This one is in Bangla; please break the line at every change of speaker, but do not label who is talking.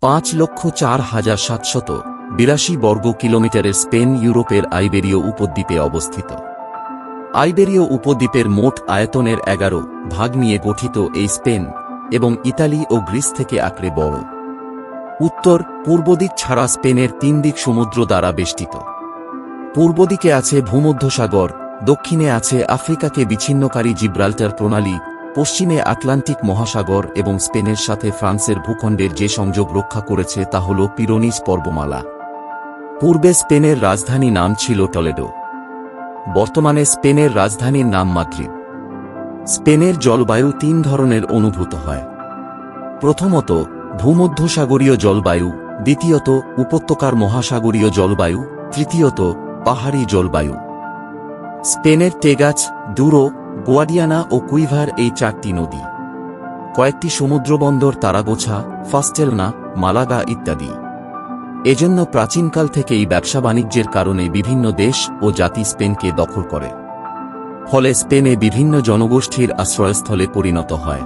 ৫,০৪,৭৮২ বর্গ কিলোমিটারের স্পেন ইউরোপের আইবেরীয় উপদ্বীপে অবস্থিত। আইবেরীয় উপদ্বীপের মোট আয়তনের ১১ নিয়ে গঠিত এই স্পেন এবং ইতালি ও গ্রিস থেকে আঁকড়ে বড়। উত্তর পূর্ব দিক ছাড়া স্পেনের ৩ দিক সমুদ্র দ্বারা বেষ্টিত। পূর্ব দিকে আছে ভূমধ্যসাগর, দক্ষিণে আছে আফ্রিকাকে বিচ্ছিন্নকারী জিব্রাল্টার প্রণালী, পশ্চিমে আটলান্টিক মহাসাগর এবং স্পেনের সাথে ফ্রান্সের ভূখণ্ডের যে সংযোগ রক্ষা করেছে তা হল পিরোনিস পর্বতমালা। পূর্বে স্পেনের রাজধানী নাম ছিল টলেডো। বর্তমানে স্পেনের রাজধানীর নাম মাদ্রিদ। স্পেনের জলবায়ু ৩ ধরনের অনুভূত হয়। প্রথমত ভূমধ্যসাগরীয় জলবায়ু, দ্বিতীয়ত উপত্যকার মহাসাগরীয় জলবায়ু, তৃতীয়ত পাহাড়ি জলবায়ু। স্পেনের টেগাচ, ডুরো, গুয়াডিয়ানা ও কুইভার এই ৪টি নদী। কয়েকটি সমুদ্রবন্দর তারাগোছা, ফাস্টেলনা, মালাগা ইত্যাদি। এজন্য প্রাচীনকাল থেকেই ব্যবসা বাণিজ্যের কারণে বিভিন্ন দেশ ও জাতি স্পেনকে দখল করে। ফলে স্পেনে বিভিন্ন জনগোষ্ঠীর আশ্রয়স্থলে পরিণত হয়।